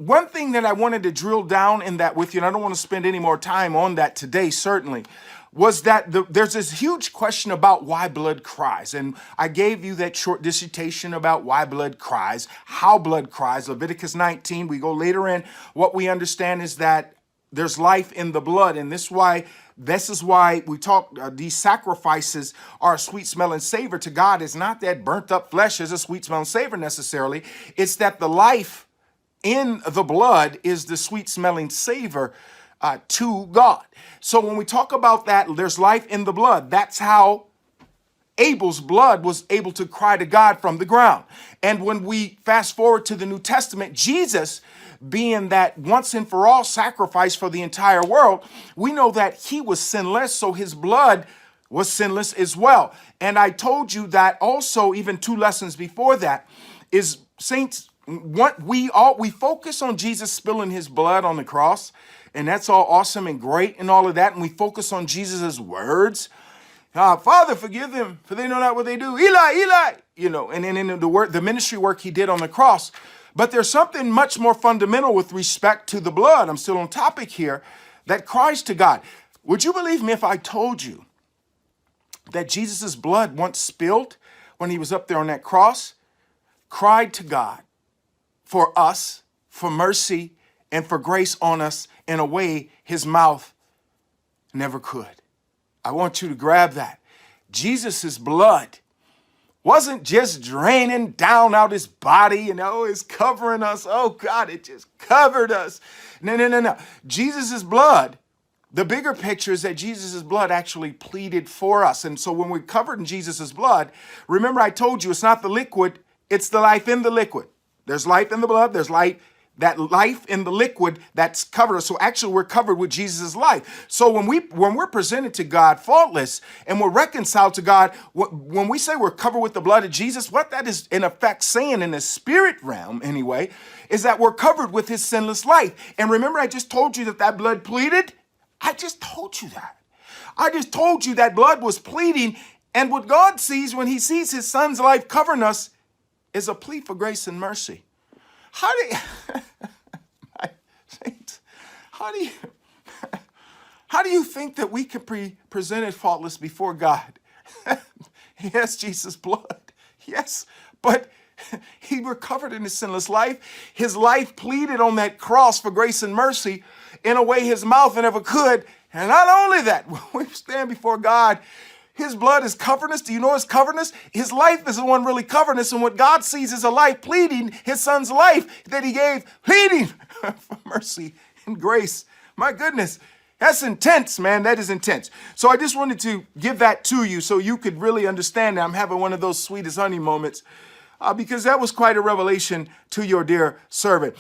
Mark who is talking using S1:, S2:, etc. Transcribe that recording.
S1: one thing that I wanted to drill down in that with you, and I don't want to spend any more time on that today, certainly, was that there's this huge question about why blood cries. And I gave you that short dissertation about why blood cries, how blood cries. Leviticus 19, we go later in. What we understand is that there's life in the blood. And this is why we talk, these sacrifices are a sweet smelling savor to God. It's not that burnt up flesh is a sweet smelling savor necessarily. It's that the life in the blood is the sweet smelling savor to God. So when we talk about that, there's life in the blood. That's how Abel's blood was able to cry to God from the ground. And when we fast forward to the New Testament, Jesus being that once and for all sacrifice for the entire world, we know that he was sinless, so his blood was sinless as well. And I told you that also, even 2 lessons before that, is saints, what we focus on Jesus spilling his blood on the cross, and that's all awesome and great and all of that, and we focus on Jesus's words. Father, forgive them, for they know not what they do. Eli, Eli, and then in the ministry work he did on the cross. But there's something much more fundamental with respect to the blood. I'm still on topic here, that cries to God. Would you believe me if I told you that Jesus's blood once spilled when he was up there on that cross, cried to God for us, for mercy, and for grace on us in a way his mouth never could? I want you to grab that. Jesus's blood wasn't just draining down out his body, it's covering us. Oh God, it just covered us. No. Jesus's blood, the bigger picture is that Jesus's blood actually pleaded for us. And so when we're covered in Jesus's blood, remember I told you it's not the liquid, it's the life in the liquid. There's life in the blood, there's that life in the liquid that's covered us. So actually we're covered with Jesus' life. So when we're presented to God faultless and we're reconciled to God, when we say we're covered with the blood of Jesus, what that is in effect saying in the spirit realm anyway, is that we're covered with his sinless life. And remember I just told you that blood pleaded? I just told you that. I just told you that blood was pleading, and what God sees when he sees his son's life covering us is a plea for grace and mercy. How do you think that we can be presented faultless before God? Yes, Jesus' blood. Yes, but he recovered in his sinless life. His life pleaded on that cross for grace and mercy in a way his mouth never could. And not only that, when we stand before God, his blood is covering us. Do you know it's covering us? His life is the one really covering us. And what God sees is a life pleading, his son's life that he gave, pleading for mercy and grace. My goodness, that's intense, man. That is intense. So I just wanted to give that to you so you could really understand that I'm having one of those sweet as honey moments because that was quite a revelation to your dear servant.